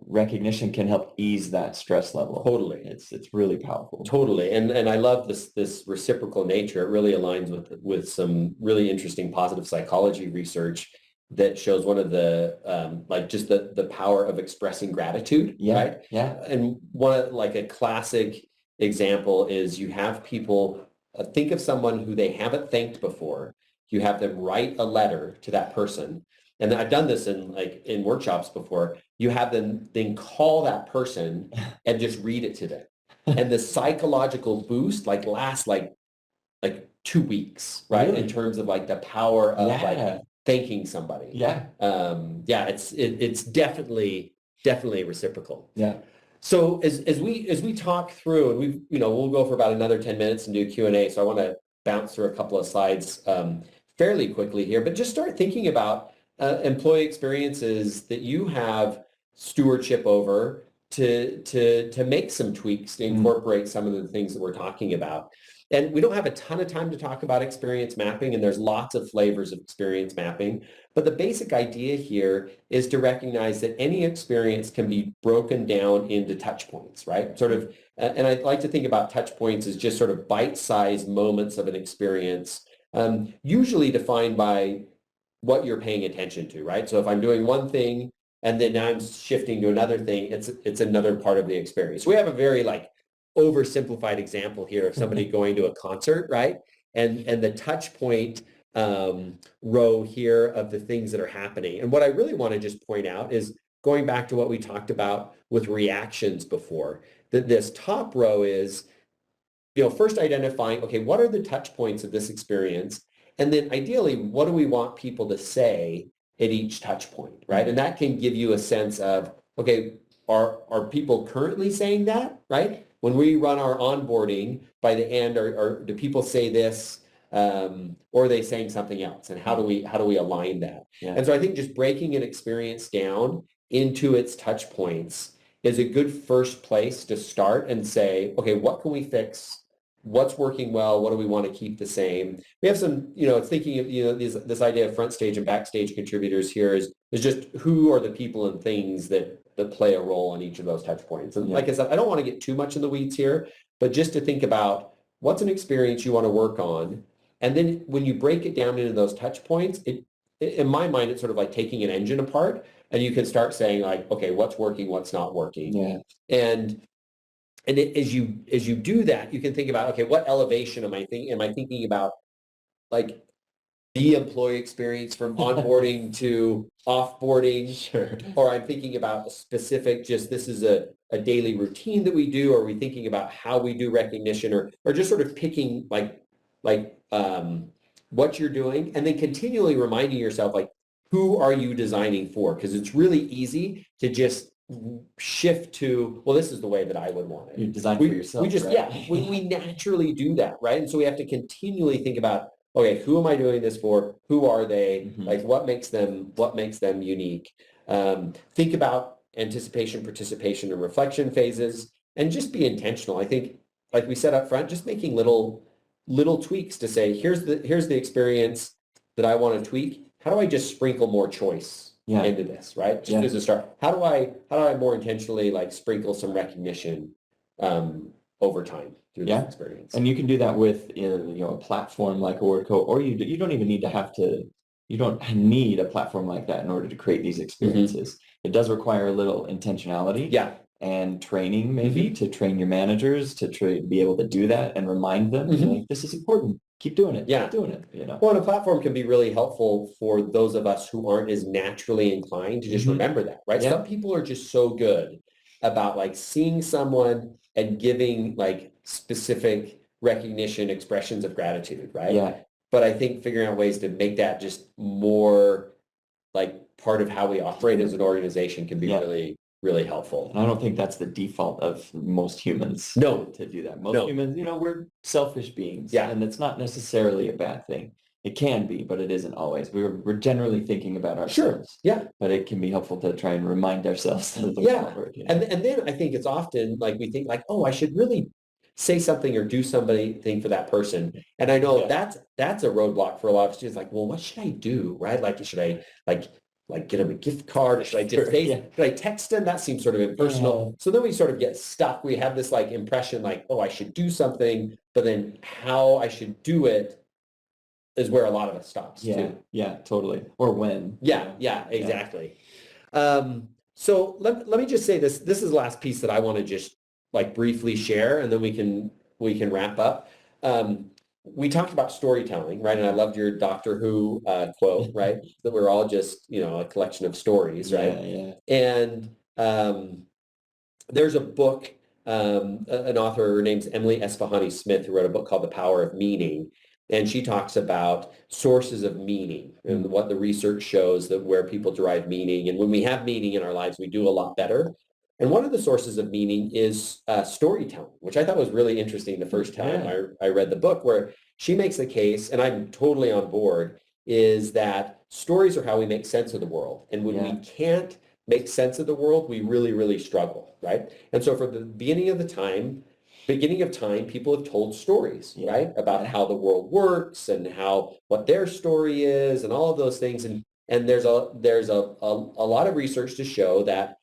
Recognition can help ease that stress level. Totally. It's really powerful. Totally. And I love this reciprocal nature. It really aligns with some really interesting positive psychology research that shows one of the just the power of expressing gratitude. Yeah. Right. Yeah. And one of a classic example is you have people think of someone who they haven't thanked before. You have them write a letter to that person. And I've done this in workshops before. You have them then call that person and just read it to them. And the psychological boost lasts 2 weeks, right? Really? In terms of the power of thanking somebody. Yeah. It's definitely reciprocal. Yeah. So as we talk through, and we'll go for about another 10 minutes and do Q&A. So I want to bounce through a couple of slides fairly quickly here, but just start thinking about employee experiences that you have stewardship over to make some tweaks to incorporate some of the things that we're talking about. And we don't have a ton of time to talk about experience mapping, and there's lots of flavors of experience mapping. But the basic idea here is to recognize that any experience can be broken down into touch points, right? And I like to think about touch points as just sort of bite-sized moments of an experience, usually defined by what you're paying attention to, right? So if I'm doing one thing and then now I'm shifting to another thing, it's another part of the experience. We have a very oversimplified example here of somebody going to a concert, right? And the touch point row here of the things that are happening. And what I really want to just point out is going back to what we talked about with reactions before, that this top row is, first identifying, okay, what are the touch points of this experience? And then ideally, what do we want people to say at each touch point, right? And that can give you a sense of, okay, are people currently saying that, right? When we run our onboarding, by the end, or do people say this, or are they saying something else? And how do we align that? Yeah. And so I think just breaking an experience down into its touch points is a good first place to start and say, okay, what can we fix? What's working well? What do we want to keep the same? We have some, thinking of, this idea of front stage and backstage contributors here is just who are the people and things that play a role on each of those touch points. And like I said, I don't want to get too much in the weeds here, but just to think about what's an experience you want to work on. And then when you break it down into those touch points, in my mind, it's sort of like taking an engine apart, and you can start saying okay, what's working, what's not working. Yeah. And as you do that, you can think about, okay, what elevation am I thinking? Am I thinking about the employee experience from onboarding to offboarding? Sure. Or I'm thinking about a specific, just this is a daily routine that we do, or are we thinking about how we do recognition, or just sort of picking what you're doing, and then continually reminding yourself, who are you designing for? Because it's really easy to just shift to, well, this is the way that I would want it. You design for yourself. We just, right? we naturally do that, right? And so we have to continually think about, okay, who am I doing this for? Who are they? What makes them unique? Think about anticipation, participation, and reflection phases, and just be intentional. I think, like we said up front, just making little tweaks to say, here's the experience that I want to tweak. How do I just sprinkle more choice into this, right? Just as a start. How do I more intentionally sprinkle some recognition over time through this experience? And you can do that with a platform like Oracle, or you don't even need to you don't need a platform like that in order to create these experiences. It does require a little intentionality. Yeah. And training, maybe to train your managers to be able to do that and remind them, this is important. Keep doing it. Yeah. Keep doing it. Well, and a platform can be really helpful for those of us who aren't as naturally inclined to just remember that, right? Yeah. Some people are just so good about seeing someone and giving specific recognition expressions of gratitude, right? Yeah. but I think figuring out ways to make that just more like part of how we operate as an organization can be really, really helpful. And I don't think that's the default of most humans No. to do that. Most humans, we're selfish beings, Yeah. and it's not necessarily a bad thing. It can be, but it isn't always. We're generally thinking about ourselves. Yeah. But it can be helpful to try and remind ourselves of the forward. And then I think it's often like we think like, oh, I should really say something or do something for that person. And I know that's a roadblock for a lot of students. Like, well, what should I do? Right? Like, should I like get them a gift card? Or should I just should I text them? That seems sort of impersonal. So then we sort of get stuck. We have this like impression like, oh, I should do something, but then how I should do it is where a lot of it stops too. Yeah, totally. Or when. Yeah, exactly. So let me just say this. This is the last piece that I want to just like briefly share, and then we can wrap up. We talked about storytelling, right? And I loved your Doctor Who quote, right? That we're all just, a collection of stories, right? And there's a book, an author, her name's Emily Esfahani Smith, who wrote a book called The Power of Meaning. And she talks about sources of meaning and what the research shows that where people derive meaning. And when we have meaning in our lives, we do a lot better. And one of the sources of meaning is storytelling, which I thought was really interesting the first time I read the book, where she makes a case, and I'm totally on board, is that stories are how we make sense of the world. And when we can't make sense of the world, we really, really struggle, right? And so for the beginning of time, people have told stories, right? About how the world works and what their story is and all of those things. And there's a lot of research to show that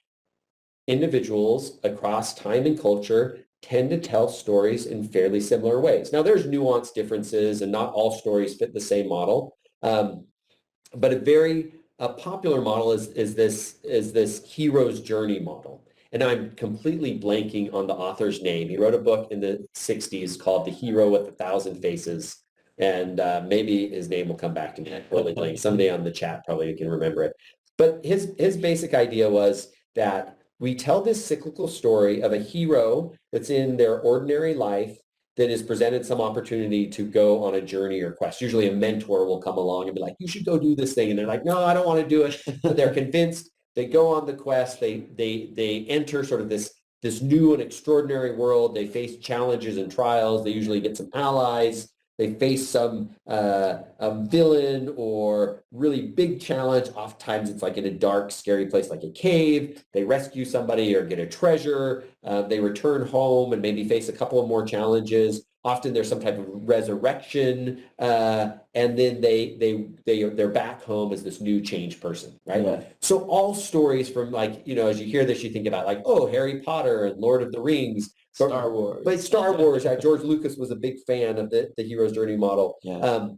individuals across time and culture tend to tell stories in fairly similar ways. Now, there's nuanced differences and not all stories fit the same model. But a very popular model is this hero's journey model. And I'm completely blanking on the author's name. He wrote a book in the 60s called The Hero with a Thousand Faces. And maybe his name will come back to me. I totally blank. Somebody on the chat probably can remember it. But his basic idea was that we tell this cyclical story of a hero that's in their ordinary life that is presented some opportunity to go on a journey or quest. Usually a mentor will come along and be like, you should go do this thing. And they're like, no, I don't want to do it. But they're convinced. They go on the quest. They enter sort of this new and extraordinary world. They face challenges and trials. They usually get some allies. They face some villain or really big challenge. Oftentimes it's like in a dark, scary place like a cave. They rescue somebody or get a treasure. They return home and maybe face a couple of more challenges. Often there's some type of resurrection, and then they're back home as this new changed person, right? Yeah. So all stories from like, as you hear this, you think about like, oh, Harry Potter and Lord of the Rings. Star Wars. But Star Wars, George Lucas was a big fan of the hero's journey model. Yeah.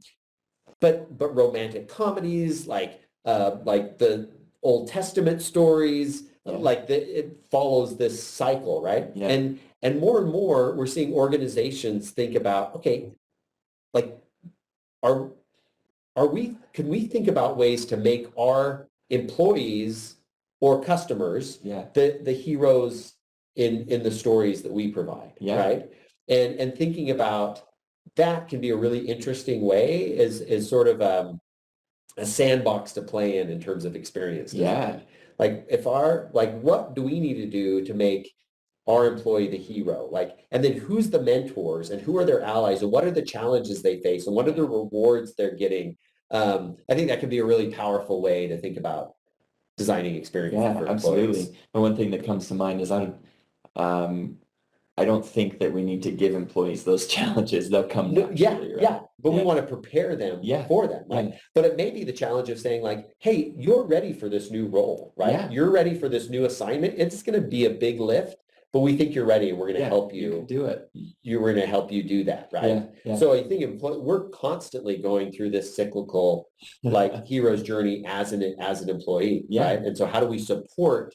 But romantic comedies like the Old Testament stories, it follows this cycle, right? Yeah. And more we're seeing organizations think about, okay, like can we think about ways to make our employees or customers the heroes in the stories that we provide, right? And thinking about that can be a really interesting way as sort of a sandbox to play in terms of experience design. Like what do we need to do to make our employee the hero? And then who's the mentors and who are their allies and what are the challenges they face and what are the rewards they're getting? I think that can be a really powerful way to think about designing experience for employees. Absolutely. And one thing that comes to mind is I don't think that we need to give employees those challenges. They'll come naturally, right? But we want to prepare them for them. But it may be the challenge of saying like, hey, you're ready for this new role, right? Yeah. You're ready for this new assignment. It's going to be a big lift, but we think you're ready and we're going to help you do it. We're going to help you do that, right? Yeah. So I think we're constantly going through this cyclical hero's journey as an employee, right? And so how do we support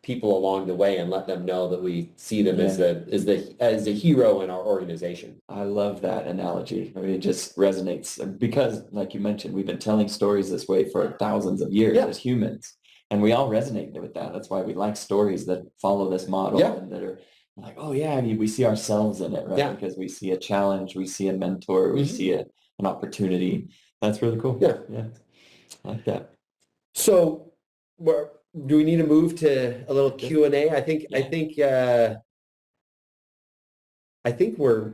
people along the way and let them know that we see them as a hero in our organization? I love that analogy. I mean, it just resonates because, like you mentioned, we've been telling stories this way for thousands of years as humans, and we all resonate with that. That's why we like stories that follow this model and that are like, oh yeah, we see ourselves in it, right? Because we see a challenge, we see a mentor, we see an opportunity. That's really cool. Yeah. Yeah. I like that. So do we need to move to a little Q&A? I think we're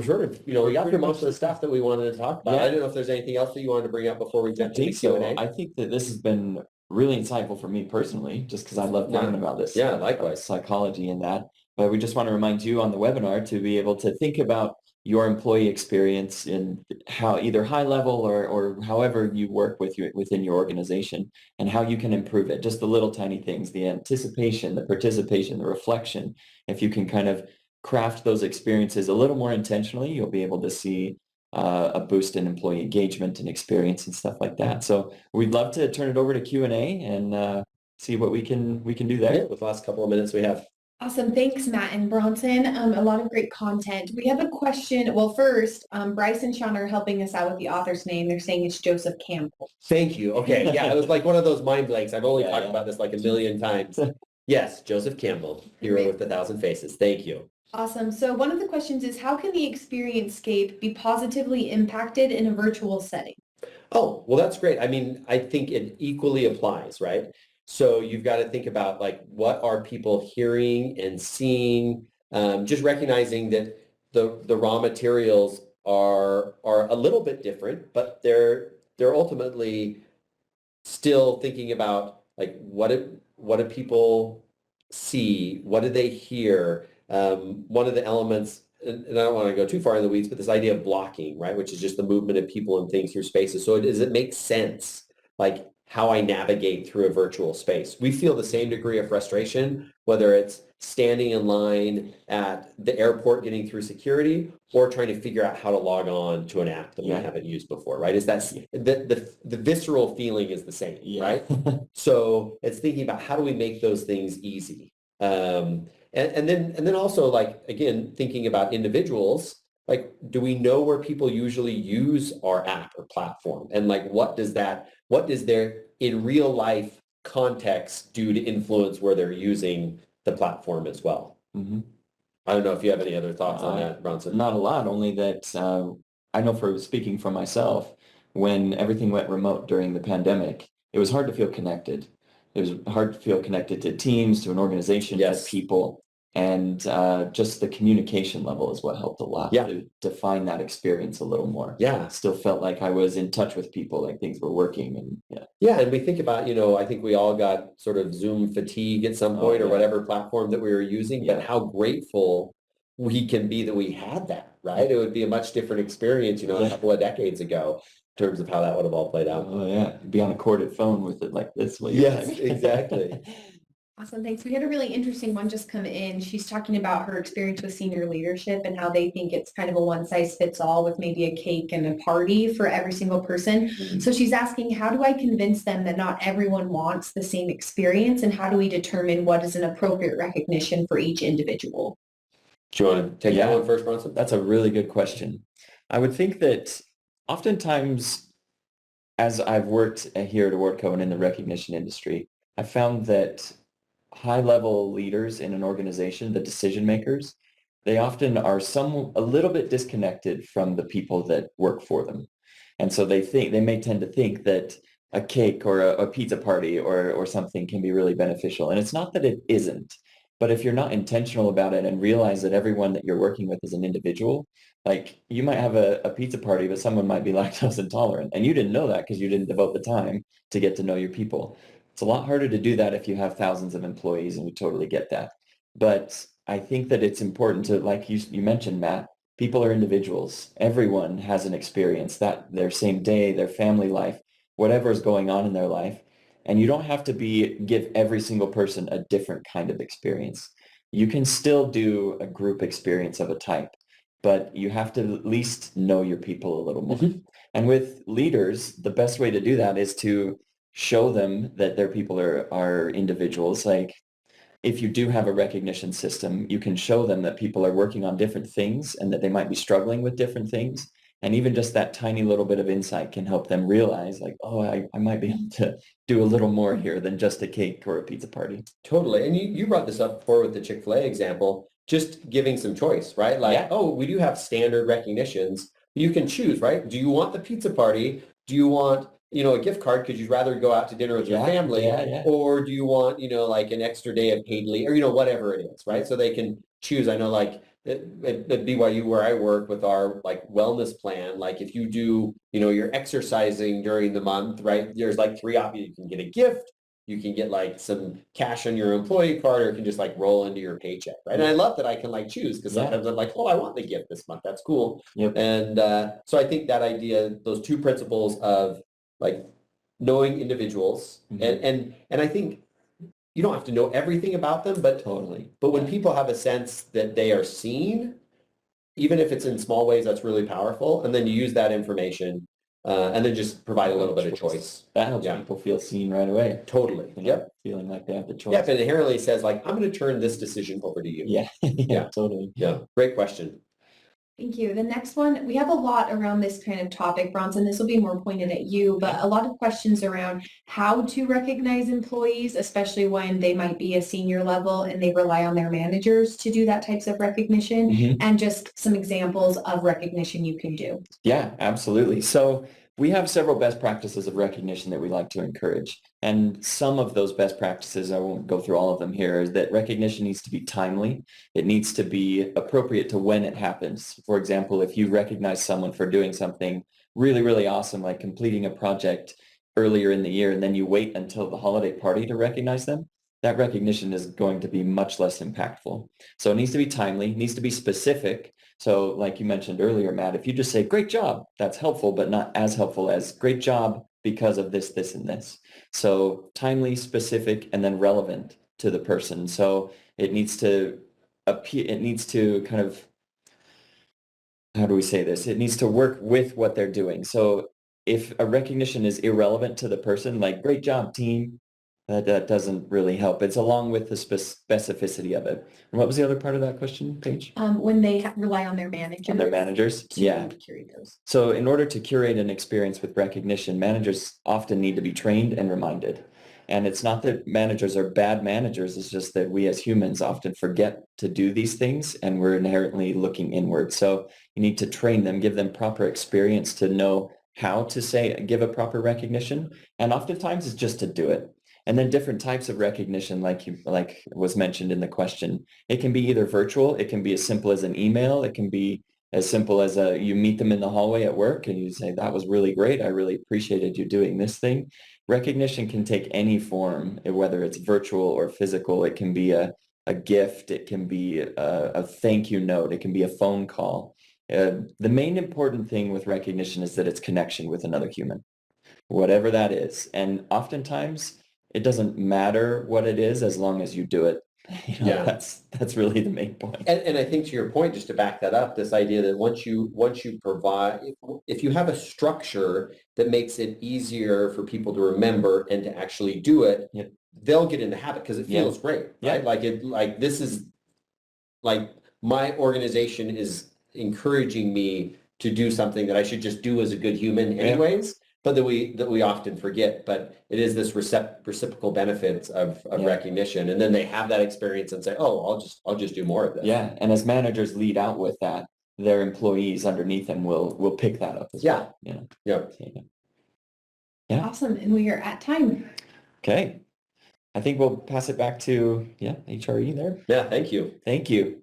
sort of, we got through most of the stuff that we wanted to talk about. Yeah. I don't know if there's anything else that you wanted to bring up before we jump into So. Q&A. I think that this has been really insightful for me personally, just because I love learning about this. Yeah, likewise. Psychology and that. But we just want to remind you on the webinar to be able to think about your employee experience in how either high level or however you work within your organization and how you can improve it. Just the little tiny things, the anticipation, the participation, the reflection. If you can kind of craft those experiences a little more intentionally, you'll be able to see a boost in employee engagement and experience and stuff like that. So we'd love to turn it over to Q&A and see what we can do there. Yeah, with the last couple of minutes we have. Awesome. Thanks, Matt and Bronson. A lot of great content. We have a question. Well, first, Bryce and Sean are helping us out with the author's name. They're saying it's Joseph Campbell. Thank you. Okay. Yeah, it was like one of those mind blanks. I've only talked about this like a million times. Yes, Joseph Campbell, Hero with 1,000 Faces. Thank you. Awesome. So one of the questions is, how can the experience-scape be positively impacted in a virtual setting? Oh, well, that's great. I mean, I think it equally applies, right? So you've got to think about like, what are people hearing and seeing? Just recognizing that the raw materials are a little bit different, but they're ultimately still thinking about like, what do people see? What do they hear? One of the elements, and I don't want to go too far in the weeds, but this idea of blocking, right, which is just the movement of people and things through spaces. So does it make sense, like how I navigate through a virtual space? We feel the same degree of frustration, whether it's standing in line at the airport getting through security or trying to figure out how to log on to an app that we haven't used before, right? Is that the visceral feeling is the same, right? So it's thinking about how do we make those things easy? And then also, like, again, thinking about individuals, like, do we know where people usually use our app or platform? And like, what does their in real life context do to influence where they're using the platform as well? Mm-hmm. I don't know if you have any other thoughts on that, Bronson. Not a lot, only that I know, for speaking for myself, when everything went remote during the pandemic, it was hard to feel connected. It was hard to feel connected to teams, to an organization, to people. And just the communication level is what helped a lot to define that experience a little more. Yeah. Still felt like I was in touch with people, like things were working. And and we think about, I think we all got sort of Zoom fatigue at some point or whatever platform that we were using, but how grateful we can be that we had that, right? It would be a much different experience, a couple of decades ago in terms of how that would have all played out. Oh, yeah. Be on a corded phone with it like this. Yes, exactly. Awesome. Thanks. We had a really interesting one just come in. She's talking about her experience with senior leadership and how they think it's kind of a one size fits all with maybe a cake and a party for every single person. Mm-hmm. So she's asking, how do I convince them that not everyone wants the same experience, and how do we determine what is an appropriate recognition for each individual? Do you want to take that one first, Bronson? That's a really good question. I would think that oftentimes, as I've worked here at Awardco and in the recognition industry, I found that high-level leaders in an organization, the decision makers, they often are a little bit disconnected from the people that work for them. And so they may tend to think that a cake or a pizza party or something can be really beneficial. And it's not that it isn't, but if you're not intentional about it and realize that everyone that you're working with is an individual, like you might have a pizza party, but someone might be lactose intolerant. And you didn't know that because you didn't devote the time to get to know your people. It's a lot harder to do that if you have thousands of employees, and we totally get that. But I think that it's important to, like you mentioned, Matt, people are individuals. Everyone has an experience, that their same day, their family life, whatever is going on in their life. And you don't have to give every single person a different kind of experience. You can still do a group experience of a type, but you have to at least know your people a little more. Mm-hmm. And with leaders, the best way to do that is to show them that their people are individuals. Like if you do have a recognition system, you can show them that people are working on different things and that they might be struggling with different things. And even just that tiny little bit of insight can help them realize like, oh, I might be able to do a little more here than just a cake or a pizza party. Totally. And you brought this up before with the Chick-fil-A example, just giving some choice, right? Like, oh, we do have standard recognitions, You can choose, right? Do you want the pizza party? Do you want, a gift card because you'd rather go out to dinner with your family? Yeah. Or do you want, like an extra day of paid leave or, whatever it is, right? So they can choose. I know like at BYU where I work with our like wellness plan, like if you do, you're exercising during the month, right? There's like 3 options. You can get a gift. You can get like some cash on your employee card, or it can just like roll into your paycheck, right? And I love that I can like choose because sometimes I'm like, oh, I want the gift this month. That's cool. Yep. And so I think that idea, those 2 principles of like knowing individuals, and I think you don't have to know everything about them, but Totally. But when people have a sense that they are seen, even if it's in small ways, that's really powerful. And then you use that information and then just provide a little bit of choice. That helps people feel seen right away. Totally. Yep. Feeling like they have the choice. Yep. And inherently says like, I'm going to turn this decision over to you. Yeah, totally. Yeah. Great question. Thank you. The next one, we have a lot around this kind of topic, Bronson. This will be more pointed at you, but a lot of questions around how to recognize employees, especially when they might be a senior level and they rely on their managers to do that types of recognition, and just some examples of recognition you can do. Yeah, absolutely. So we have several best practices of recognition that we like to encourage. And some of those best practices, I won't go through all of them here, is that recognition needs to be timely. It needs to be appropriate to when it happens. For example, if you recognize someone for doing something really, really awesome, like completing a project earlier in the year, and then you wait until the holiday party to recognize them, that recognition is going to be much less impactful. So it needs to be timely, it needs to be specific. So like you mentioned earlier, Matt, if you just say, great job, that's helpful, but not as helpful as great job because of this, this, and this. So timely, specific, and then relevant to the person. So it needs to appear, it needs to kind of, how do we say this? It needs to work with what they're doing. So if a recognition is irrelevant to the person, like great job, team, that doesn't really help. It's along with the specificity of it. And what was the other part of that question, Paige? When they rely on their managers. On their managers? Yeah. Curate those. So in order to curate an experience with recognition, managers often need to be trained and reminded. And it's not that managers are bad managers, it's just that we as humans often forget to do these things and we're inherently looking inward. So you need to train them, give them proper experience to know how to give a proper recognition. And oftentimes it's just to do it. And then different types of recognition, like was mentioned in the question. It can be either virtual, it can be as simple as an email, it can be as simple as you meet them in the hallway at work and you say, that was really great, I really appreciated you doing this thing. Recognition can take any form, whether it's virtual or physical. It can be a gift, it can be a thank you note, it can be a phone call. The main important thing with recognition is that it's connection with another human, whatever that is. And oftentimes, it doesn't matter what it is as long as you do it. That's really the main point. And I think to your point, just to back that up, this idea that once you provide, if you have a structure that makes it easier for people to remember and to actually do it, they'll get in the habit because it feels great, right? Like this is like my organization is encouraging me to do something that I should just do as a good human anyways. But that we often forget, but it is this reciprocal benefits of recognition, and then they have that experience and say, "Oh, I'll just do more of this." Yeah, and as managers lead out with that, their employees underneath them will pick that up as well. Yeah. Awesome, and we are at time. Okay, I think we'll pass it back to HRE there. Yeah, thank you. Thank you.